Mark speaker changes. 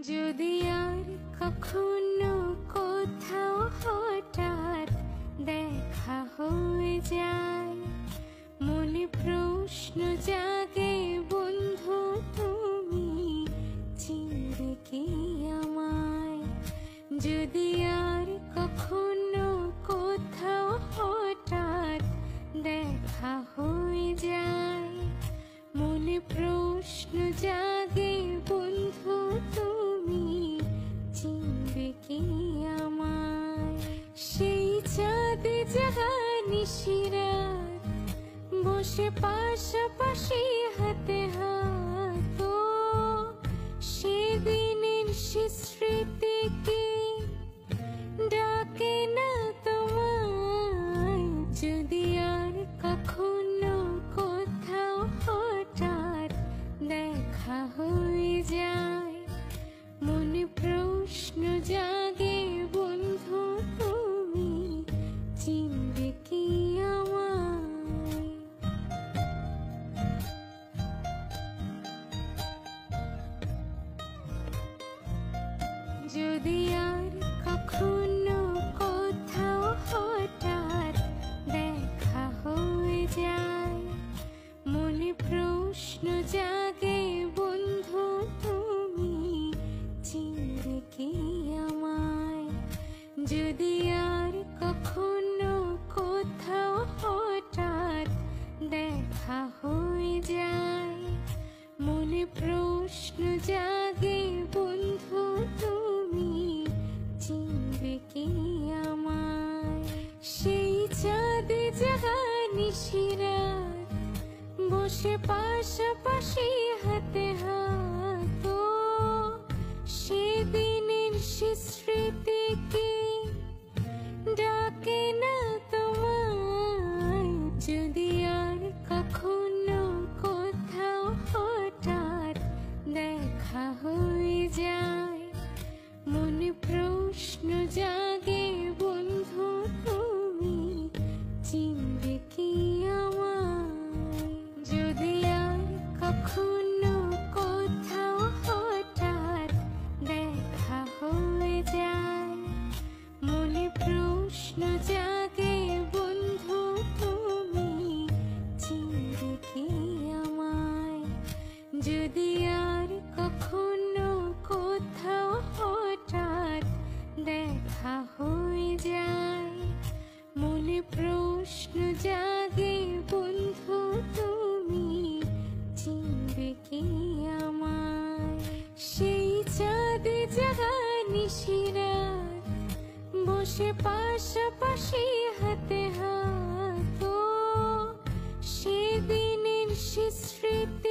Speaker 1: যদি আর কখনো কোথাও হঠাৎ দেখা হয়ে যায়, মনে প্রশ্ন জাগে বন্ধু তুমি চিনবে কি আমায়। যদি আর কখনো কোথাও হঠাৎ দেখা হয়ে যায়, মনে প্রশ্ন জাগে বন্ধু তুমি চিনবে কি আমায়। সেই চাঁদে জাগা নিশিরাত বসে পাশাপাশি হাতে হাত, সেদিনের সে স্মৃতি কি ডাকে না তোমায়। যদি আর কখনো কোথাও হঠাৎ দেখা হয়ে যায়, মনে প্রশ্ন জাগে বন্ধু তুমি চিনবে কি আমায়। যদি আর কখনো কোথাও হঠাৎ দেখা হয়ে যায়, মনে প্রশ্ন জাগে বন্ধু তুমি চিনবে কি আমায়। যদি আর কখনো কোথাও হঠাৎ দেখা হয়ে যায়, মনে প্রশ্ন জাগে বন্ধু তুমি চিনবে কি আমায়। সেই চাঁদে জাগা নিশিরাত বসে পাশাপাশি হাতে হাত, সেদিনের সে স্মৃতি কি ডাকে না তোমায়। যদি আর কখনো কোথাও হঠাৎ দেখা হয়ে যায়, মনে প্রশ্ন জাগে বন্ধু তুমি চিনবে কি আমায়। যদি আর কখনো কোথাও হঠাৎ দেখা হয়ে যায়, মনে প্রশ্ন জাগে বন্ধু তুমি চিনবে কি আমায়। যদি আর কখনো কোথাও হঠাৎ দেখা হয়ে যায়, মনে প্রশ্ন জাগে বন্ধু তুমি চিনবে কি আমায়। সেই চাঁদে জাগা নিশিরাত বসে পাশাপাশি হাতে হাত, সেদিনের সে স্মৃতি